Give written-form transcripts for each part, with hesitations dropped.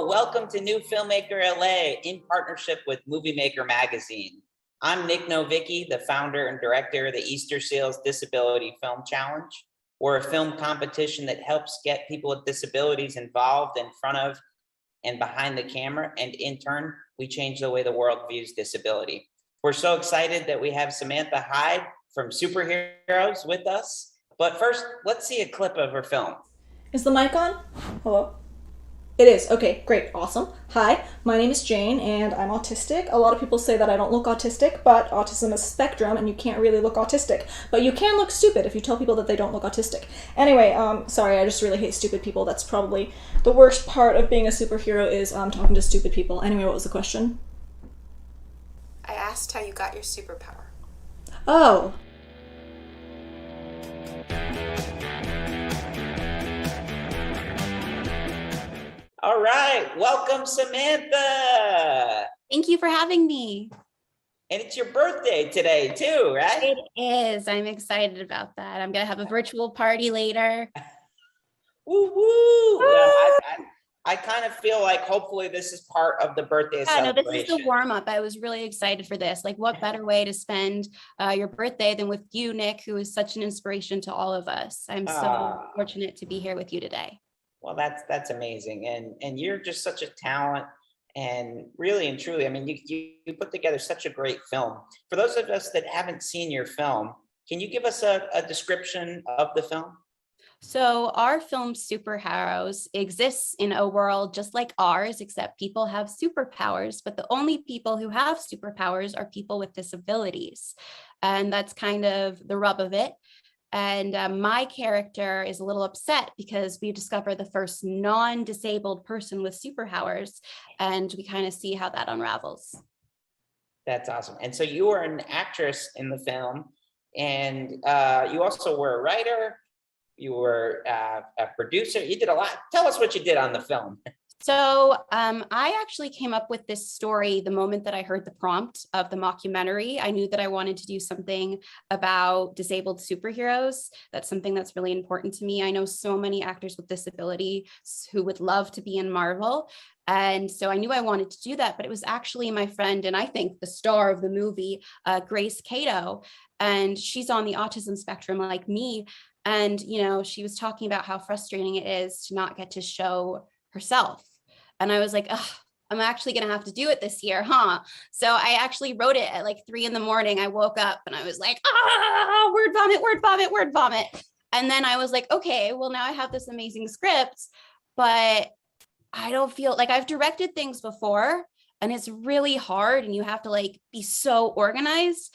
Hello, welcome to New Filmmaker LA in partnership with Movie Maker Magazine. I'm Nick Novicki, the founder and director of the Easter Seals Disability Film Challenge. We're a film competition that helps get people with disabilities involved in front of and behind the camera, and in turn, we change the way the world views disability. We're so excited that we have Samantha Hyde from Superheroes with us. But first, let's see a clip of her film. Is the mic on? Hello? It is. Okay, great. Awesome. Hi, my name is Jane and I'm autistic. A lot of people say that I don't look autistic, but autism is a spectrum and you can't really look autistic. But you can look stupid if you tell people that they don't look autistic. Anyway, sorry, I just really hate stupid people. That's probably the worst part of being a superhero is talking to stupid people. Anyway, what was the question? I asked how you got your superpower. Oh. All right, welcome Samantha. Thank you for having me. And it's your birthday today too, right? It is. I'm excited about that. I'm going to have a virtual party later. Woo woo! Well, I kind of feel like hopefully this is part of the birthday celebration. No, this is the warm up. I was really excited for this. Like, what better way to spend your birthday than with you, Nick, who is such an inspiration to all of us. I'm so fortunate to be here with you today. Well, that's amazing, and you're just such a talent, and really and truly, I mean, you put together such a great film. For those of us that haven't seen your film, can you give us a description of the film? So our film Superheroes exists in a world just like ours, except people have superpowers, but the only people who have superpowers are people with disabilities. And that's kind of the rub of it. And my character is a little upset because we discover the first non-disabled person with superpowers, and we kind of see how that unravels. That's awesome. And so you were an actress in the film, and you also were a writer. You were a producer. You did a lot. Tell us what you did on the film. So I actually came up with this story the moment that I heard the prompt of the mockumentary. I knew that I wanted to do something about disabled superheroes. That's something that's really important to me. I know so many actors with disability who would love to be in Marvel. And so I knew I wanted to do that, but it was actually my friend, and I think the star of the movie, Grace Cato, and she's on the autism spectrum like me. And, you know, she was talking about how frustrating it is to not get to show herself. And I was like, I'm actually going to have to do it this year, huh? So I actually wrote it at like 3 a.m. I woke up and I was like, word vomit, word vomit, word vomit. And then I was like, okay, well, now I have this amazing script, but I don't feel like I've directed things before and it's really hard and you have to like be so organized.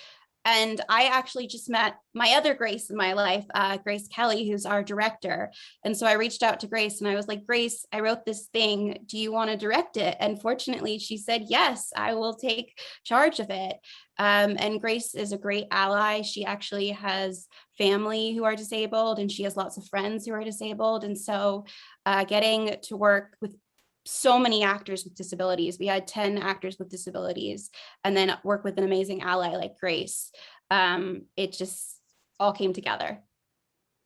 And I actually just met my other Grace in my life, Grace Kelly, who's our director. And so I reached out to Grace and I was like, Grace, I wrote this thing. Do you want to direct it? And fortunately, she said, yes, I will take charge of it. And Grace is a great ally. She actually has family who are disabled and she has lots of friends who are disabled. And so getting to work with so many actors with disabilities. We had 10 actors with disabilities and then work with an amazing ally like Grace. It just all came together.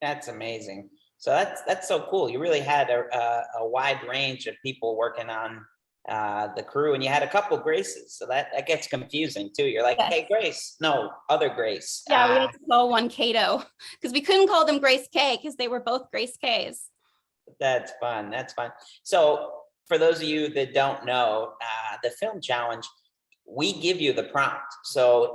That's amazing. So that's so cool. You really had a wide range of people working on the crew, and you had a couple Graces. So that gets confusing too. You're like, yes. Hey, Grace. No, other Grace. Yeah, we had to call one Cato because we couldn't call them Grace K because they were both Grace Ks. That's fun. That's fun. So for those of you that don't know, the film challenge, we give you the prompt. So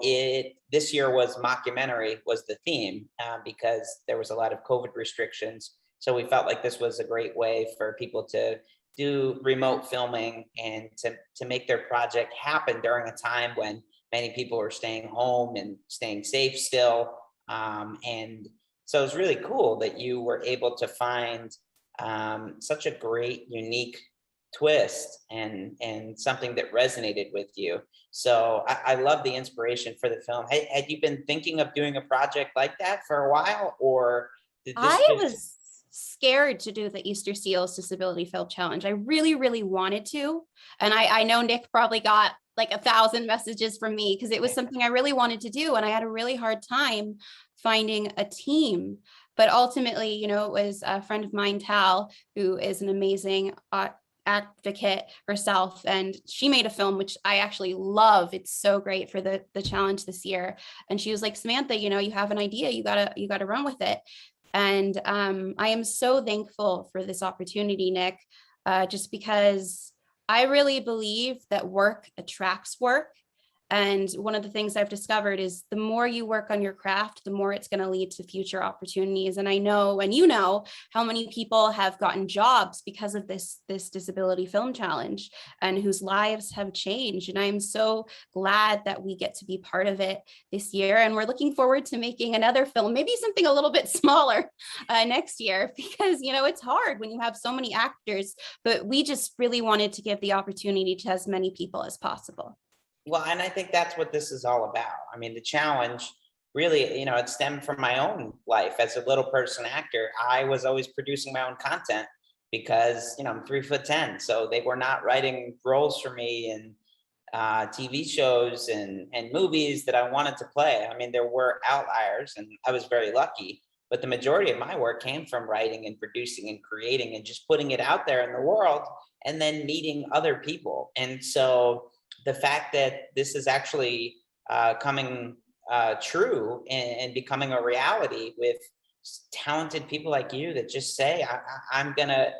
this year was mockumentary was the theme because there was a lot of COVID restrictions. So we felt like this was a great way for people to do remote filming and to make their project happen during a time when many people were staying home and staying safe still. And so it's really cool that you were able to find such a great, unique twist and something that resonated with you. So I love the inspiration for the film. Had you been thinking of doing a project like that for a while, or did this was scared to do the Easter Seals Disability Film Challenge. I really, really wanted to. And I know Nick probably got like 1,000 messages from me because it was something I really wanted to do. And I had a really hard time finding a team. But ultimately, you know, it was a friend of mine, Tal, who is an amazing advocate herself, and she made a film which I actually love. It's so great for the challenge this year. And she was like, Samantha, you know, you have an idea, you gotta run with it. And I am so thankful for this opportunity, Nick, just because I really believe that work attracts work. And one of the things I've discovered is the more you work on your craft, the more it's going to lead to future opportunities. And I know, and you know, how many people have gotten jobs because of this disability film challenge and whose lives have changed. And I'm so glad that we get to be part of it this year. And we're looking forward to making another film, maybe something a little bit smaller next year, because, you know, it's hard when you have so many actors, but we just really wanted to give the opportunity to as many people as possible. Well, and I think that's what this is all about. I mean, the challenge really, you know, it stemmed from my own life as a little person actor. I was always producing my own content because, you know, I'm 3'10", so they were not writing roles for me in TV shows and movies that I wanted to play. I mean, there were outliers, and I was very lucky. But the majority of my work came from writing and producing and creating and just putting it out there in the world, and then meeting other people. And so the fact that this is actually coming true and becoming a reality with talented people like you that just say, I'm going to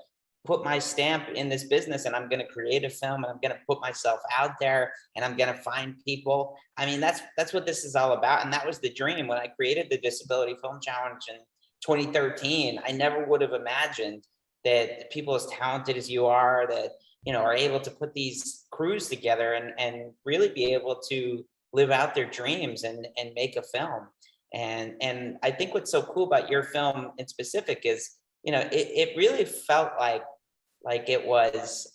put my stamp in this business, and I'm going to create a film, and I'm going to put myself out there, and I'm going to find people. I mean, that's what this is all about. And that was the dream when I created the Disability Film Challenge in 2013. I never would have imagined that people as talented as you are, that, you know, are able to put these crews together and really be able to live out their dreams and make a film. And I think what's so cool about your film in specific is, you know, it really felt like it was,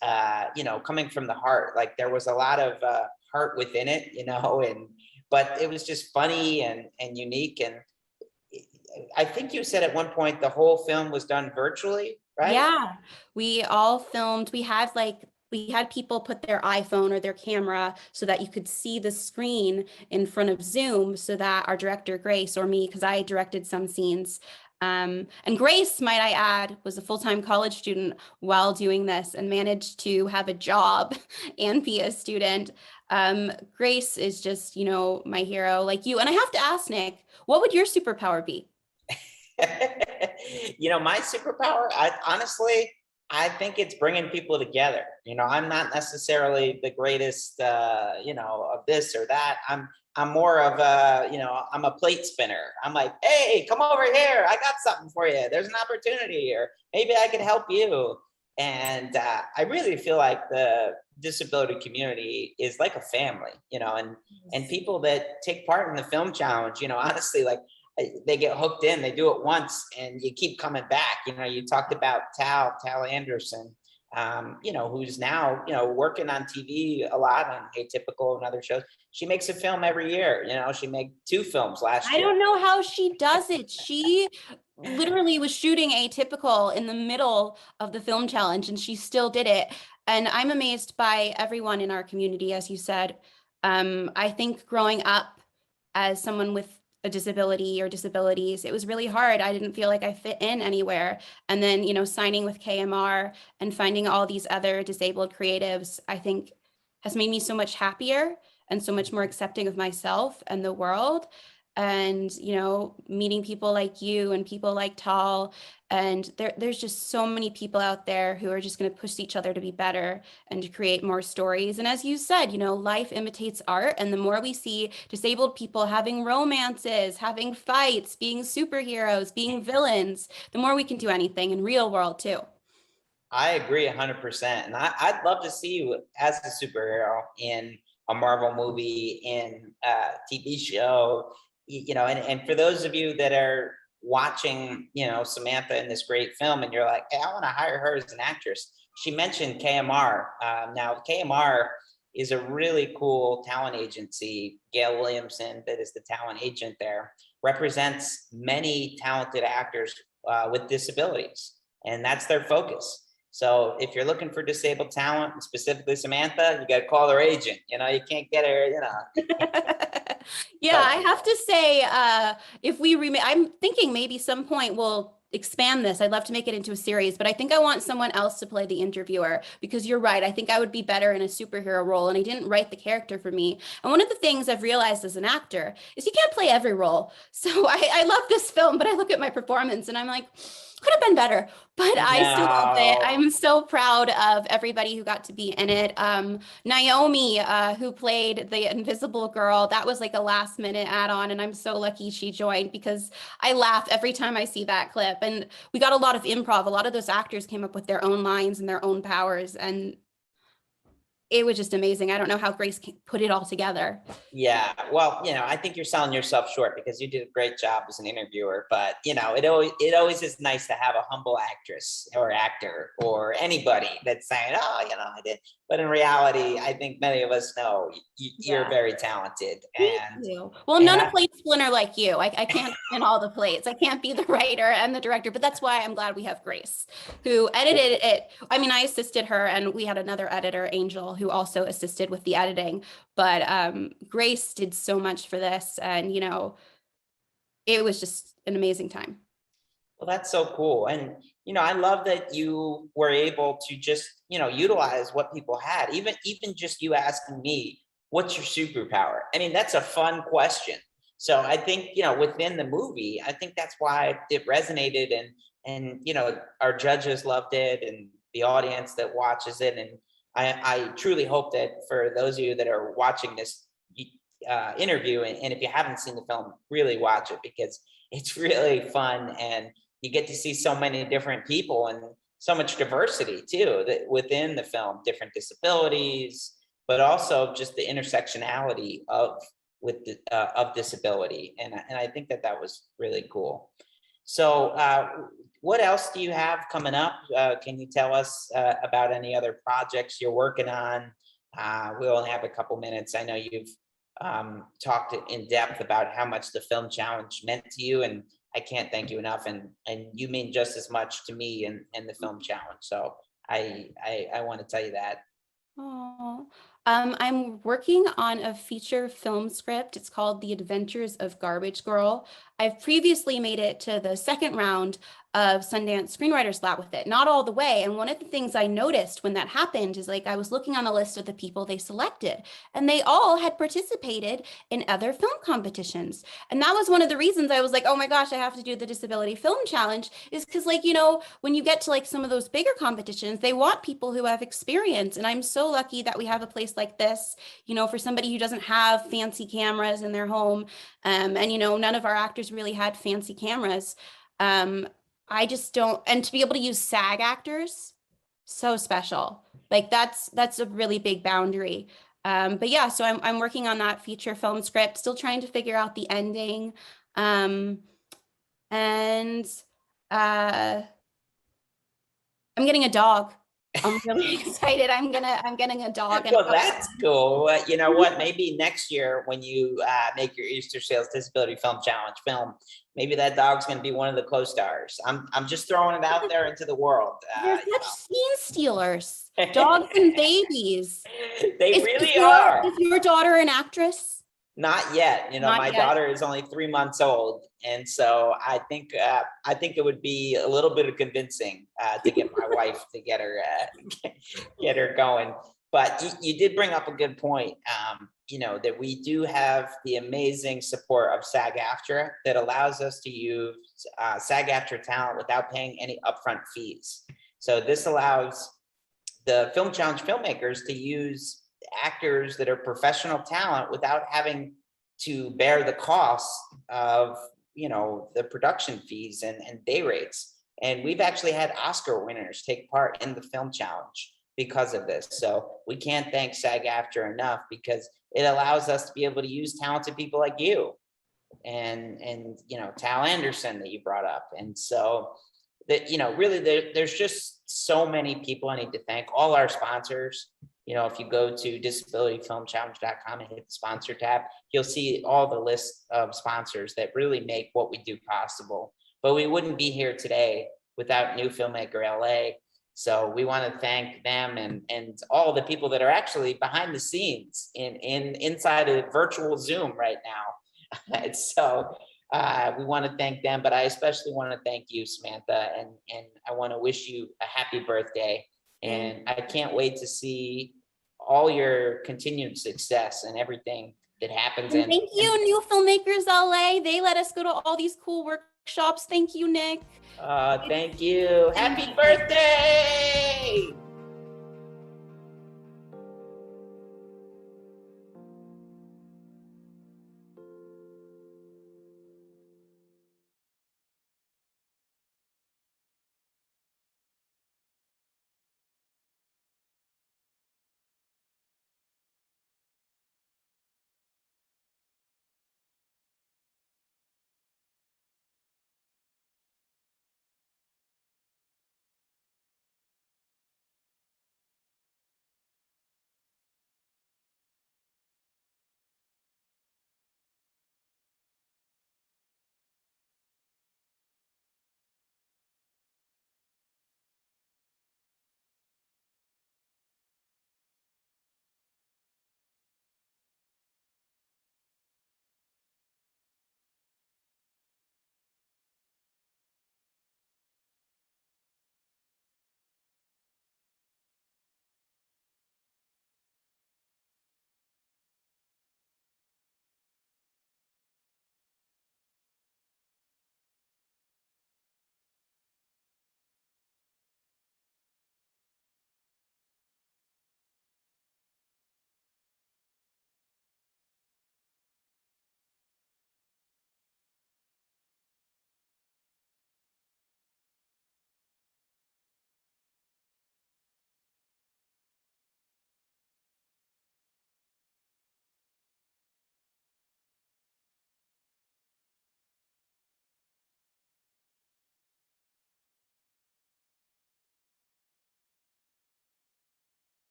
you know, coming from the heart. Like there was a lot of heart within it, you know, but it was just funny and unique. And I think you said at one point the whole film was done virtually, right? Yeah, we all filmed. We had people put their iPhone or their camera so that you could see the screen in front of Zoom, so that our director, Grace, or me, because I directed some scenes. And Grace, might I add, was a full-time college student while doing this and managed to have a job and be a student. Grace is just, you know, my hero, like you. And I have to ask, Nick, what would your superpower be? You know, my superpower, I think it's bringing people together. You know, I'm not necessarily the greatest, you know, of this or that. I'm more of a, you know, I'm a plate spinner. I'm like, hey, come over here. I got something for you. There's an opportunity here. Maybe I can help you. And I really feel like the disability community is like a family, you know, and people that take part in the film challenge, you know, honestly, like, they get hooked in, they do it once and you keep coming back. You know, you talked about Tal Anderson, you know, who's now, you know, working on TV a lot on Atypical and other shows. She makes a film every year. You know, she made 2 films last year. I don't know how she does it. She literally was shooting Atypical in the middle of the film challenge, and she still did it. And I'm amazed by everyone in our community, as you said. I think growing up as someone with a disability or disabilities, it was really hard. I didn't feel like I fit in anywhere. And then, you know, signing with KMR and finding all these other disabled creatives, I think has made me so much happier and so much more accepting of myself and the world. And, you know, meeting people like you and people like Tal, and there's just so many people out there who are just going to push each other to be better and to create more stories. And as you said, you know, life imitates art. And the more we see disabled people having romances, having fights, being superheroes, being villains, the more we can do anything in real world too. I agree 100%. And I'd love to see you as a superhero in a Marvel movie, in a TV show, you know, and for those of you that are watching, you know, Samantha in this great film, and you're like, hey, I want to hire her as an actress. She mentioned KMR. Now, KMR is a really cool talent agency. Gail Williamson, that is the talent agent there, represents many talented actors with disabilities, and that's their focus. So if you're looking for disabled talent, and specifically Samantha, you got to call her agent. You know, you can't get her, you know. Yeah, I have to say, if we I'm thinking maybe some point we'll expand this. I'd love to make it into a series, but I think I want someone else to play the interviewer, because you're right. I think I would be better in a superhero role, and I didn't write the character for me. And one of the things I've realized as an actor is you can't play every role. So I love this film, but I look at my performance and I'm like, could have been better, but I still love it. No. I'm so proud of everybody who got to be in it. Naomi, who played the Invisible Girl, that was like a last minute add-on, and I'm so lucky she joined, because I laugh every time I see that clip. And we got a lot of improv. A lot of those actors came up with their own lines and their own powers, and it was just amazing. I don't know how Grace put it all together. Yeah, well, I think you're selling yourself short, because you did a great job as an interviewer, but it always is nice to have a humble actress or actor or anybody that's saying, oh, I did. But in reality, I think many of us know you're very talented. And well, none of plates splinter like you. I can't spin all the plates. I can't be the writer and the director, but that's why I'm glad we have Grace, who edited it. I mean, I assisted her, and we had another editor, Angel, who also assisted with the editing. But Grace did so much for this, and it was just an amazing time. Well, that's so cool. And, I love that you were able to just, utilize what people had, even just you asking me, what's your superpower? I mean, that's a fun question. So I think, within the movie, I think that's why it resonated, and, our judges loved it, and the audience that watches it. And I truly hope that for those of you that are watching this interview, and if you haven't seen the film, really watch it, because it's really fun, and you get to see so many different people and so much diversity too within the film, different disabilities, but also just the intersectionality of disability, and I think that was really cool. So what else do you have coming up? Can you tell us about any other projects you're working on? We only have a couple minutes. I know you've talked in depth about how much the Film Challenge meant to you, and I can't thank you enough. And you mean just as much to me and the Film Challenge. So I want to tell you that. Oh, I'm working on a feature film script. It's called The Adventures of Garbage Girl. I've previously made it to the second round of Sundance Screenwriters Lab with it, not all the way. And one of the things I noticed when that happened is, like, I was looking on the list of the people they selected, and they all had participated in other film competitions. And that was one of the reasons I was like, oh my gosh, I have to do the Disability Film Challenge, is because, like, when you get to like some of those bigger competitions, they want people who have experience. And I'm so lucky that we have a place like this, for somebody who doesn't have fancy cameras in their home. And, none of our actors really had fancy cameras. I just don't, and to be able to use SAG actors, so special. Like that's a really big boundary. But yeah, so I'm working on that feature film script, still trying to figure out the ending. And I'm getting a dog. I'm really excited. I'm getting a dog. Well, that's cool. You know what? Maybe next year when you make your Easter Sales Disability Film Challenge film, maybe that dog's going to be one of the co-stars. I'm just throwing it out there into the world. They're such scene stealers, dogs and babies. They really are. Is your daughter an actress? Not yet. My daughter is only 3 months old, and so I think it would be a little bit of convincing to get my wife to get her going. But you did bring up a good point. That we do have the amazing support of SAG-AFTRA that allows us to use SAG-AFTRA talent without paying any upfront fees. So this allows the Film Challenge filmmakers to use actors that are professional talent without having to bear the cost of the production fees and day rates. And we've actually had Oscar winners take part in the Film Challenge because of this. So we can't thank SAG-AFTRA enough, because it allows us to be able to use talented people like you and Tal Anderson that you brought up. And so that really there's just so many people I need to thank. All our sponsors. If you go to disabilityfilmchallenge.com and hit the sponsor tab, you'll see all the list of sponsors that really make what we do possible. But we wouldn't be here today without NewFilmmakers LA. So we want to thank them and all the people that are actually behind the scenes inside a virtual Zoom right now. So We want to thank them, but I especially want to thank you, Samantha, and I want to wish you a happy birthday. And I can't wait to see all your continued success and everything that happens. And thank you, New Filmmakers LA. They let us go to all these cool workshops. Thank you, Nick. Thank you. Happy birthday!